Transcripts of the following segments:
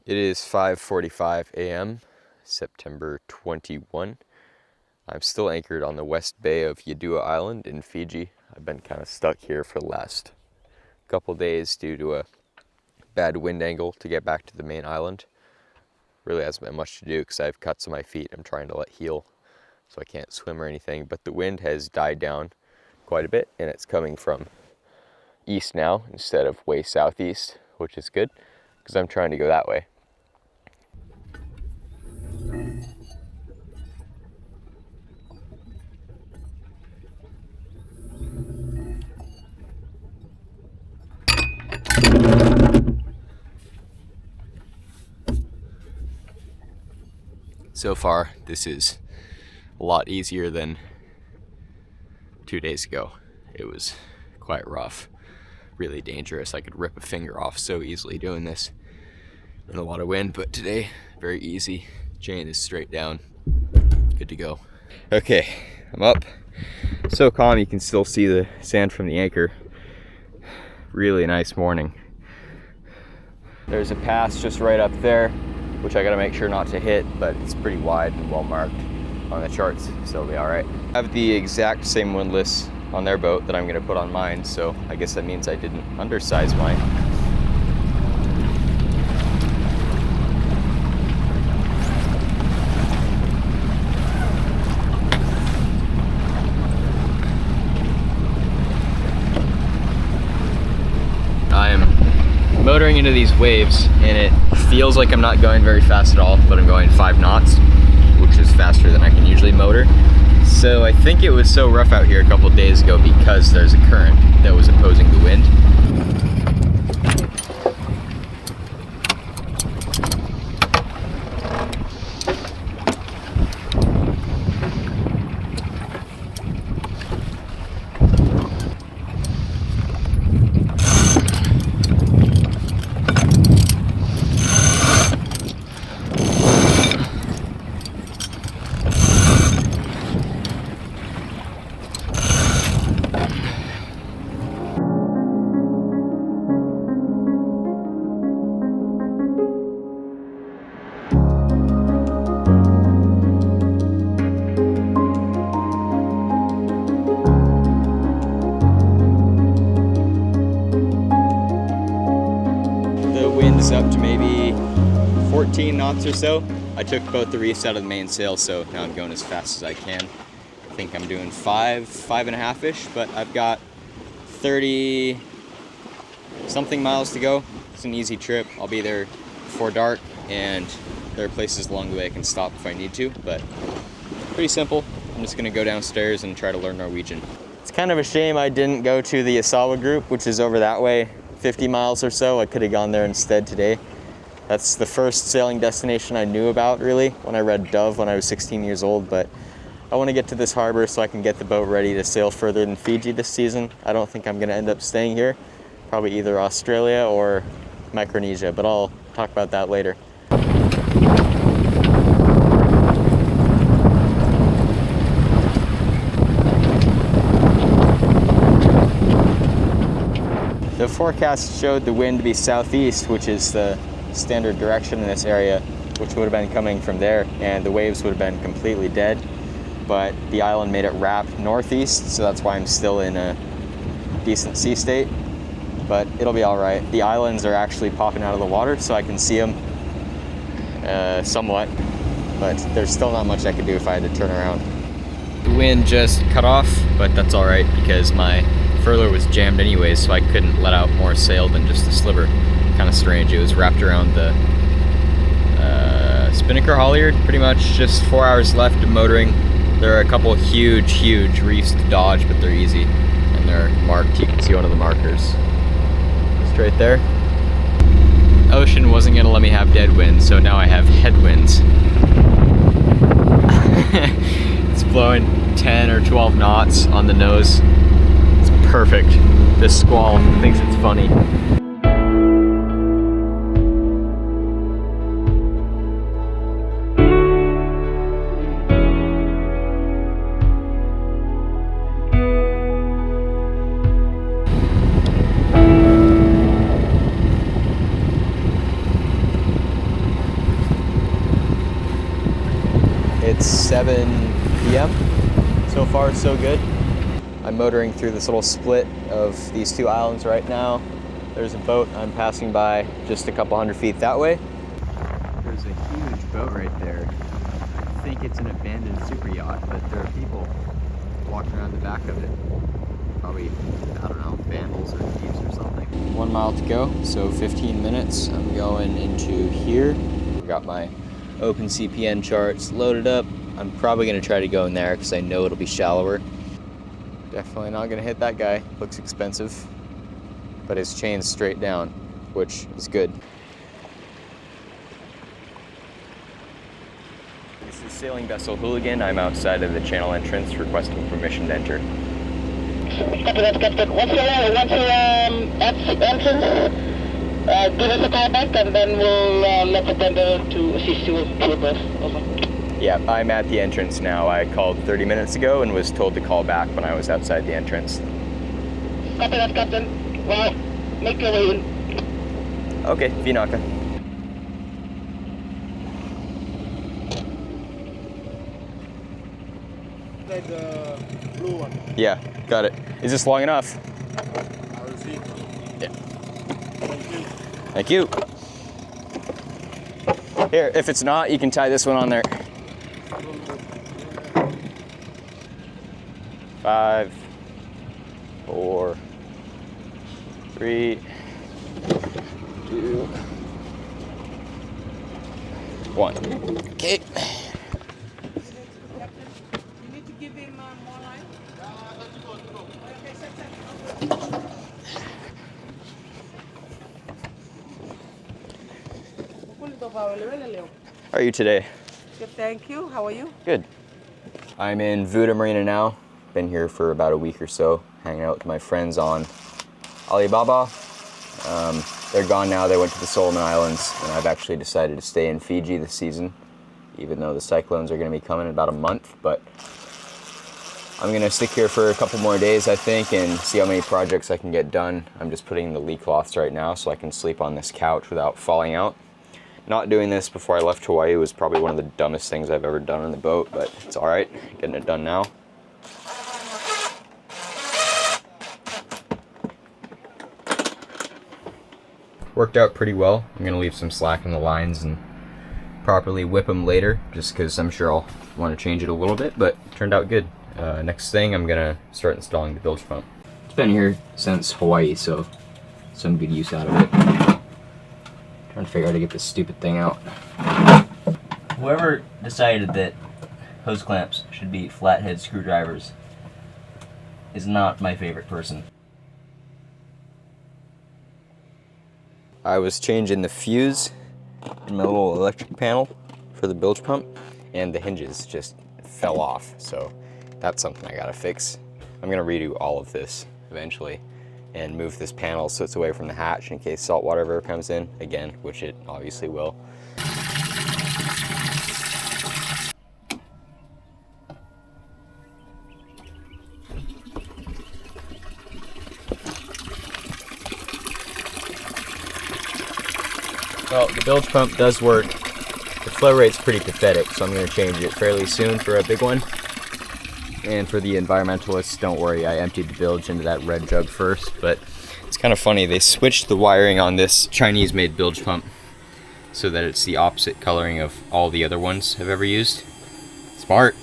It is 5:45 a.m., September 21. I'm still anchored on the west bay of Yadua Island in Fiji. I've been kind of stuck here for the last couple days due to a bad wind angle to get back to the main island. Really hasn't been much to do because I have cuts on my feet I'm trying to let heal, so I can't swim or anything. But the wind has died down quite a bit, and it's coming from east now instead of way southeast, which is good because I'm trying to go that way. So far, this is a lot easier than 2 days ago. It was quite rough, really dangerous. I could rip a finger off so easily doing this in a lot of wind, but today, very easy. Chain is straight down, good to go. Okay, I'm up. So calm, you can still see the sand from the anchor. Really nice morning. There's a pass just right up there, which I gotta make sure not to hit, but it's pretty wide and well marked on the charts, so it'll be all right. I have the exact same windlass on their boat that I'm gonna put on mine, so I guess that means I didn't undersize mine. Motoring into these waves, and it feels like I'm not going very fast at all, but I'm going 5 knots, which is faster than I can usually motor. So I think it was so rough out here a couple days ago because there's a current that was opposing the wind. Up to maybe 14 knots or so. I took both the reefs out of the mainsail, so now I'm going as fast as I can. I think I'm doing 5.5-ish, but I've got 30 something miles to go. It's an easy trip. I'll be there before dark, and there are places along the way I can stop if I need to, but pretty simple. I'm just gonna go downstairs and try to learn Norwegian. It's kind of a shame I didn't go to the Asawa group, which is over that way, 50 miles or so. I could have gone there instead today. That's the first sailing destination I knew about, really, when I read Dove when I was 16 years old, but I want to get to this harbor so I can get the boat ready to sail further than Fiji this season. I don't think I'm going to end up staying here, probably either Australia or Micronesia, but I'll talk about that later. The forecast showed the wind to be southeast, which is the standard direction in this area, which would have been coming from there, and the waves would have been completely dead. But the island made it wrap northeast, so that's why I'm still in a decent sea state. But it'll be all right. The islands are actually popping out of the water, so I can see them somewhat, but there's still not much I could do if I had to turn around. The wind just cut off, but that's all right because my furler was jammed anyways, so I couldn't let out more sail than just a sliver. Kind of strange. It was wrapped around the spinnaker halyard, pretty much. Just 4 hours left of motoring. There are a couple huge reefs to dodge, but they're easy, and they're marked. You can see one of the markers just right there. Ocean wasn't gonna let me have dead winds, so now I have headwinds. It's blowing 10 or 12 knots on the nose. It's perfect. This squall thinks it's funny. It's 7 p.m. So far, so good. I'm motoring through this little split of these two islands right now. There's a boat I'm passing by just a couple hundred feet that way. There's a huge boat right there. I think it's an abandoned super yacht, but there are people walking around the back of it. Probably, I don't know, vandals or thieves or something. 1 mile to go, so 15 minutes. I'm going into here. I've got my open CPN charts loaded up. I'm probably gonna try to go in there because I know it'll be shallower. Definitely not gonna hit that guy. Looks expensive, but his chain's straight down, which is good. This is Sailing Vessel Hooligan. I'm outside of the channel entrance requesting permission to enter. Copy that, Captain. Once you're at the entrance, give us a call back and then we'll let the tender to assist you with us. Over. Yeah, I'm at the entrance now. I called 30 minutes ago and was told to call back when I was outside the entrance. Copy that, Captain. Well, make your way in. Okay, Vinaka. The blue one. Yeah, got it. Is this long enough? I will see. Yeah. Thank you. Thank you. Here, if it's not, you can tie this one on there. 5, 4, 3, 2, 1. Okay. You need to give him more line. Okay, set. How are you today? Good, thank you. How are you? Good. I'm in Vuda Marina now. Been here for about a week or so, hanging out with my friends on Alibaba. They're gone now. They went to the Solomon Islands, and I've actually decided to stay in Fiji this season, even though the cyclones are going to be coming in about a month. But I'm going to stick here for a couple more days, I think, and see how many projects I can get done. I'm just putting in the lee cloths right now so I can sleep on this couch without falling out. Not doing this before I left Hawaii was probably one of the dumbest things I've ever done on the boat, but it's all right. Getting it done now. Worked out pretty well. I'm gonna leave some slack in the lines and properly whip them later, just because I'm sure I'll want to change it a little bit, but it turned out good. Next thing, I'm gonna start installing the bilge pump. It's been here since Hawaii, so some good use out of it. Trying to figure out how to get this stupid thing out. Whoever decided that hose clamps should be flathead screwdrivers is not my favorite person. I was changing the fuse in my little electric panel for the bilge pump, and the hinges just fell off, so that's something I gotta fix. I'm gonna redo all of this eventually and move this panel so it's away from the hatch in case salt water ever comes in again, which it obviously will. Well, the bilge pump does work. The flow rate's pretty pathetic, so I'm going to change it fairly soon for a big one. And for the environmentalists, don't worry, I emptied the bilge into that red jug first, but it's kind of funny, they switched the wiring on this Chinese-made bilge pump so that it's the opposite coloring of all the other ones I've ever used. Smart.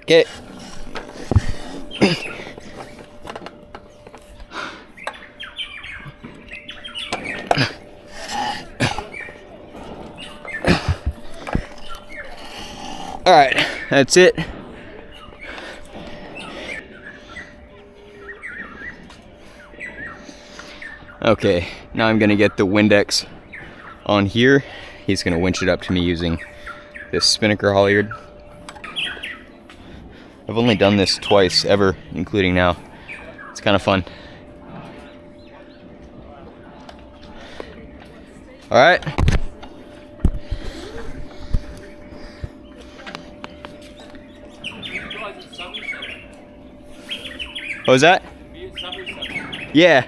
Okay. All right, that's it. Okay, now I'm gonna get the Windex on here. He's gonna winch it up to me using this spinnaker halyard. I've only done this twice ever, including now. It's kind of fun. All right. was that? Yeah.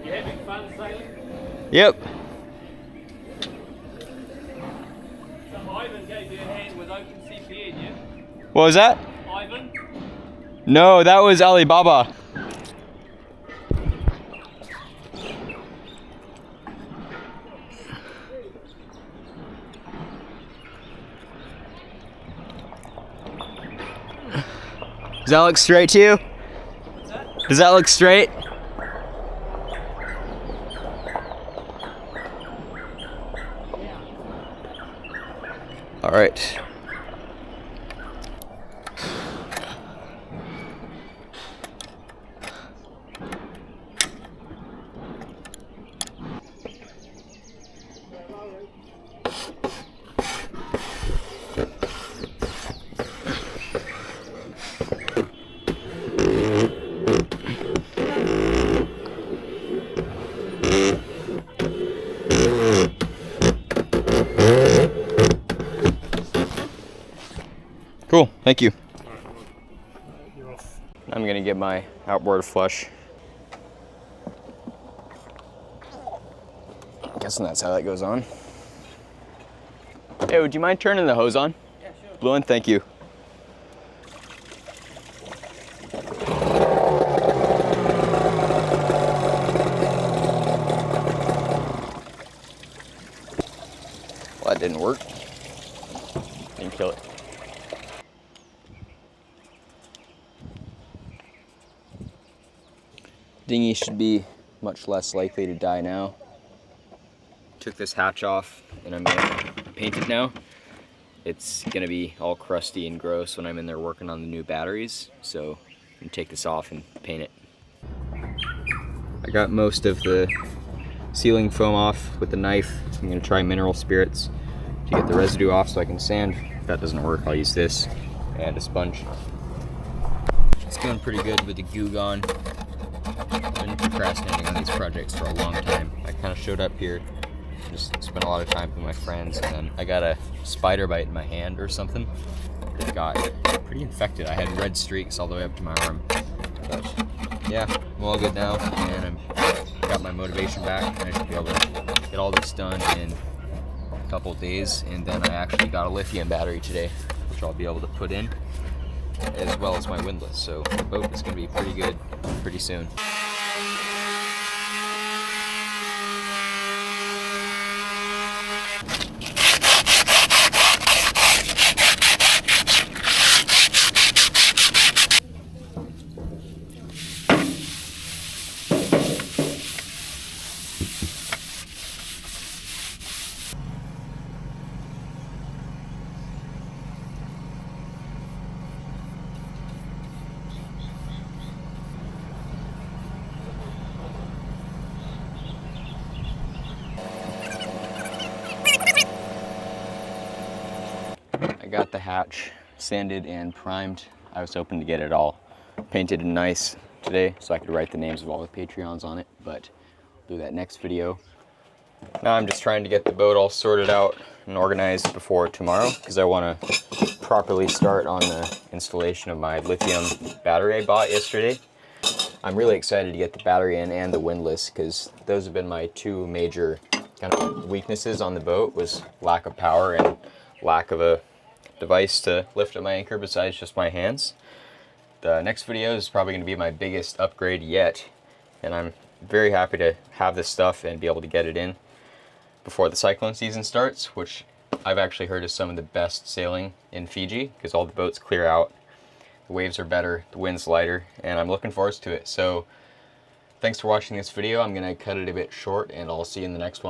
You having fun sailing? Yep. So Ivan gave you a hand with open sea beard, yeah? What was that? Ivan? No, that was Alibaba. Does that look straight to you? Does that look straight? All right. Cool, thank you. I'm gonna get my outboard flush. Guessing that's how that goes on. Hey, would you mind turning the hose on? Yeah, sure. Blue one, thank you. Well, that didn't work. Didn't kill it. Dinghy should be much less likely to die now. Took this hatch off and I'm gonna paint it now. It's gonna be all crusty and gross when I'm in there working on the new batteries, so I'm gonna take this off and paint it. I got most of the sealing foam off with the knife. I'm gonna try mineral spirits to get the residue off so I can sand. If that doesn't work, I'll use this and a sponge. It's going pretty good with the goo gone. I've been procrastinating on these projects for a long time. I kind of showed up here, just spent a lot of time with my friends, and then I got a spider bite in my hand or something. It got pretty infected. I had red streaks all the way up to my arm. But yeah, I'm all good now, and I've got my motivation back, and I should be able to get all this done in a couple of days. And then I actually got a lithium battery today, which I'll be able to put in, as well as my windlass. So the boat is going to be pretty good pretty soon. I got the hatch sanded and primed. I was hoping to get it all painted and nice today so I could write the names of all the Patreons on it, but I'll do that next video. Now I'm just trying to get the boat all sorted out and organized before tomorrow because I want to properly start on the installation of my lithium battery I bought yesterday. I'm really excited to get the battery in and the windlass because those have been my two major kind of weaknesses on the boat, was lack of power and lack of a device to lift up my anchor besides just my hands. The next video is probably going to be my biggest upgrade yet, and I'm very happy to have this stuff and be able to get it in before the cyclone season starts, which I've actually heard is some of the best sailing in Fiji because all the boats clear out, the waves are better, the wind's lighter, and I'm looking forward to it. So thanks for watching this video. I'm going to cut it a bit short and I'll see you in the next one.